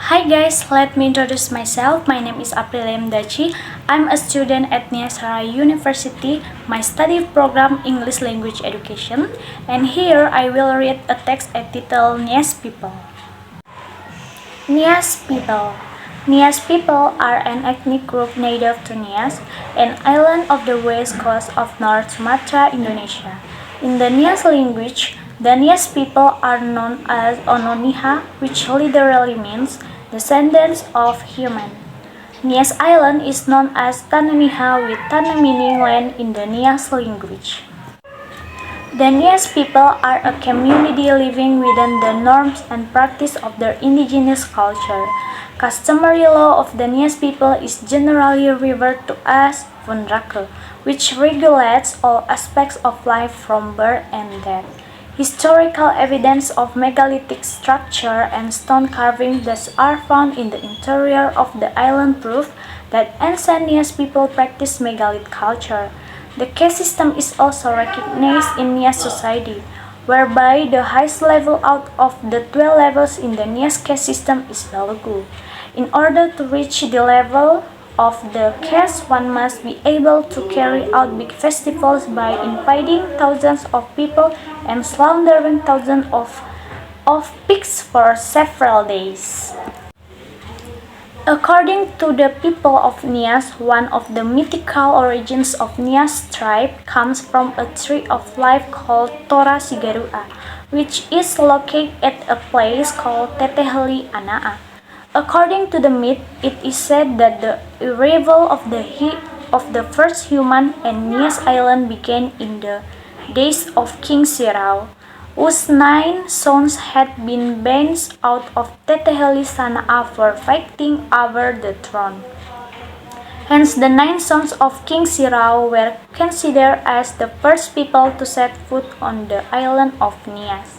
Hi guys, let me introduce myself. My name is Aprilia Mdachi. I'm a student at Nias Harai University. My study program English Language Education. And here I will read a text entitled Nias People. Nias People. Nias people are an ethnic group native to Nias, an island of the west coast of North Sumatra, Indonesia. In the Nias language, the Nias people are known as Ononiha, which literally means descendants of human. Nias Island is known as Tananiha with Tana meaning land in the Nias language. The Nias people are a community living within the norms and practice of their indigenous culture. Customary law of the Nias people is generally referred to as Fundrake, which regulates all aspects of life from birth and death. Historical evidence of megalithic structure and stone carving that are found in the interior of the island prove that ancient Nias people practiced megalith culture. The caste system is also recognized in Nias society, whereby the highest level out of the 12 levels in the Nias caste system is Balugu. In order to reach the level of the caste, one must be able to carry out big festivals by inviting thousands of people and slaughtering thousands of pigs for several days. According to the people of Nias, one of the mythical origins of Nias tribe comes from a tree of life called Tora Sigarua, which is located at a place called Teteheli Anaa. According to the myth, it is said that the arrival of the first human in Nias Island began in the days of King Sirau, whose 9 sons had been banished out of Teteheli Sanaa for fighting over the throne. Hence, the 9 sons of King Sirau were considered as the first people to set foot on the island of Nias.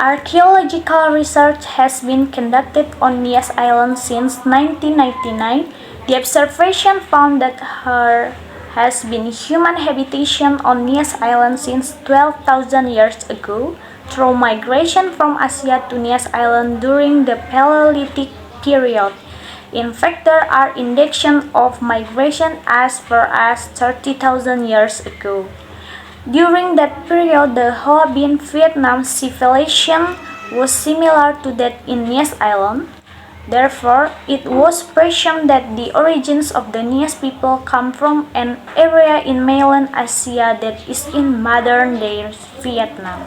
Archaeological research has been conducted on Nias Island since 1999. The observation found that there has been human habitation on Nias Island since 12,000 years ago through migration from Asia to Nias Island during the Paleolithic period. In fact, there are indications of migration as far as 30,000 years ago. During that period, the Hoa Binh Vietnam civilization was similar to that in Nias Island. Therefore, it was presumed that the origins of the Nias people come from an area in mainland Asia that is in modern-day Vietnam.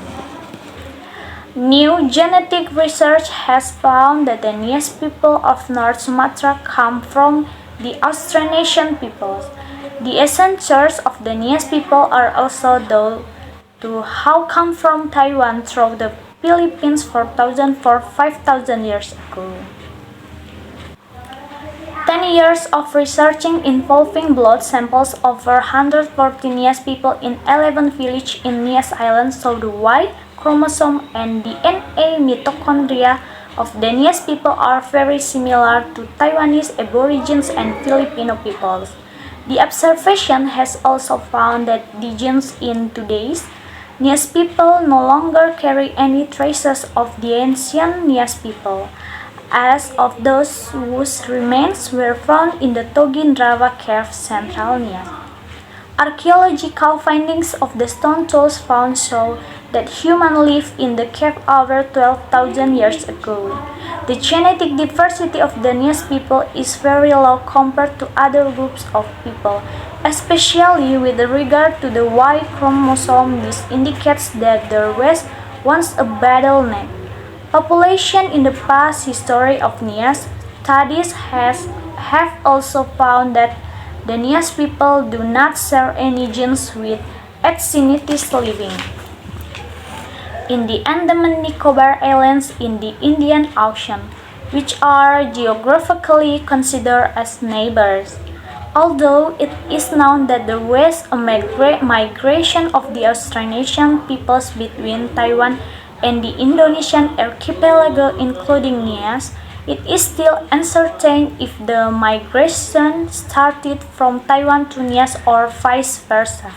New genetic research has found that the Nias people of North Sumatra come from the Austronesian peoples. The ancestors of the Nias people are also thought to have come from Taiwan through the Philippines 5,000 years ago. 10 years of researching involving blood samples over 140 Nias people in 11 villages in Nias Island showed the Y chromosome and DNA mitochondria of the Nias people are very similar to Taiwanese Aborigines and Filipino peoples. The observation has also found that the genes in today's Nias people no longer carry any traces of the ancient Nias people, as of those whose remains were found in the Togin-Drawa Cave, Central Nias. Archaeological findings of the stone tools found show that humans lived in the cave over 12,000 years ago. The genetic diversity of the Nias people is very low compared to other groups of people, especially with regard to the Y chromosome. This indicates that there was once a bottleneck. Population in the past history of Nias studies have also found that the Nias people do not share any genes with ethnicities living in the Andaman Nicobar Islands in the Indian Ocean, which are geographically considered as neighbors. Although it is known that there was a migration of the Austronesian peoples between Taiwan and the Indonesian archipelago including Nias, it is still uncertain if the migration started from Taiwan to Nias or vice versa.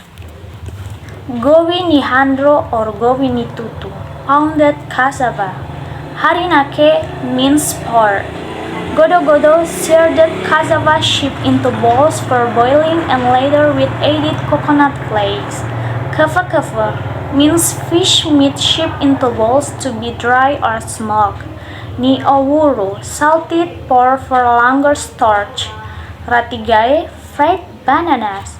Gowi Nihandro or Gowi Nitutu founded Kasava, Harinake means pour. Godo-godo, seared cassava sheep into bowls for boiling and later with added coconut flakes. Kava-kava means fish meat sheep into bowls to be dry or smoked. Ni-owuru, salted pork for longer storage. Ratigae, fried bananas.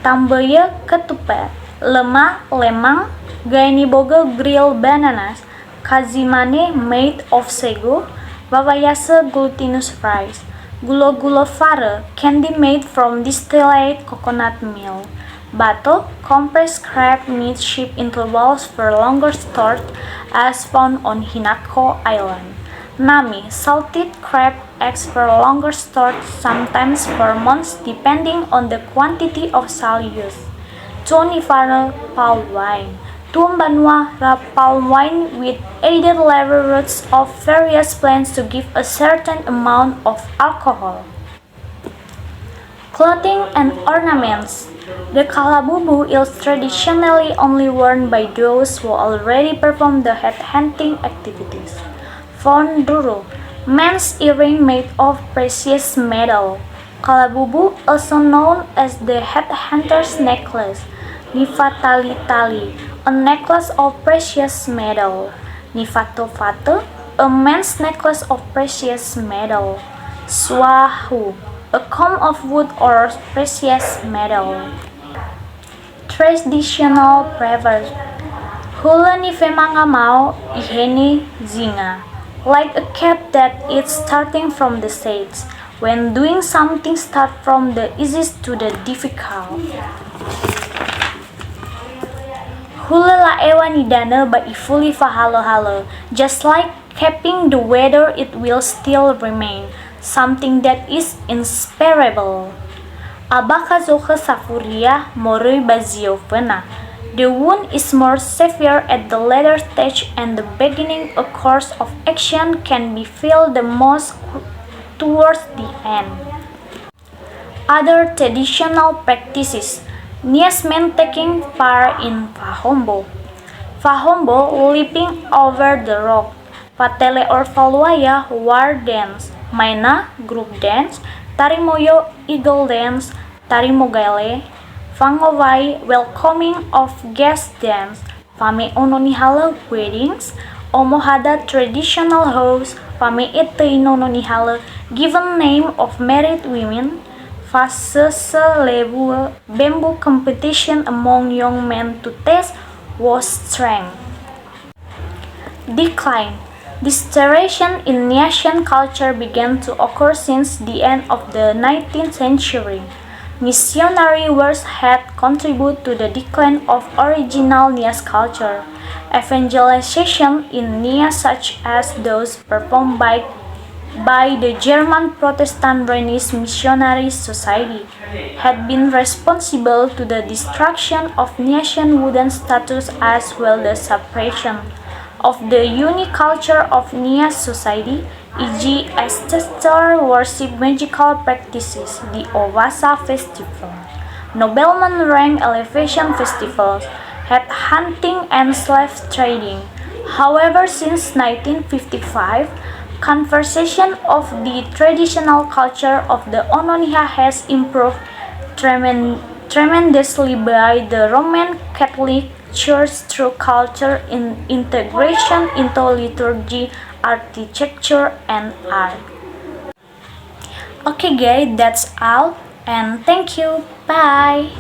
Tamboya, ketupat. Lemang, gaeniboga, grilled bananas. Kazimane, made of sago. Wawayasa, glutinous rice. Gulo-gulo fare, candy made from distilled coconut milk. Bato, compressed crab meat shipped into balls for longer storage as found on Hinako Island. Nami, salted crab eggs for longer storage, sometimes for months depending on the quantity of salt used. Tuonifara, palm wine. Tuambanwa, palm wine with added lever roots of various plants to give a certain amount of alcohol. Clothing and ornaments. The kalabubu is traditionally only worn by those who already perform the headhunting activities. Fonduru, men's earring made of precious metal. Kalabubu, also known as the headhunter's necklace. Nifatali-tali, a necklace of precious metal. Nifato-fato, a men's necklace of precious metal. Swahu, a comb of wood or precious metal. Traditional proverb. Hula ni femangamao iheni zinga. Like a cat that is starting from the stage. When doing something, start from the easiest to the difficult. Hula la ewa ni dana ba ifuli fa halo-halo. Just like capping the weather, it will still remain something that is inseparable. Abakazoka safuria morui baziovena. The wound is more severe at the later stage and the beginning. A course of action can be felt the most towards the end. Other traditional practices. Niasmen taking part in Fahombo. Fahombo, leaping over the rock. Patele or Faluaya, war dance. Maina, group dance. Tarimoyo, eagle dance. Tarimogale, Fangovai, welcoming of guest dance. Fame Ononihala, weddings. Omohada, traditional house. Fame Ete Nononihala, given name of married women. Fasese lebu, bamboo competition among young men to test was strength. Decline. Deterioration in Niasan culture began to occur since the end of the 19th century. Missionary works had contributed to the decline of original Nias culture. Evangelization in Nias, such as those performed by the German Protestant Rhenish Missionary Society, had been responsible to the destruction of Niasan wooden statues as well as the suppression of the unique culture of Nias society, e.g. ancestor worship, magical practices, the Owasa festival, nobleman rank elevation festivals, head hunting and slave trading. However, since 1955, conservation of the traditional culture of the Ononiha has improved tremendously by the Roman Catholic Church through culture integration into liturgy, architecture, and art. Okay guys, that's all and thank you. Bye.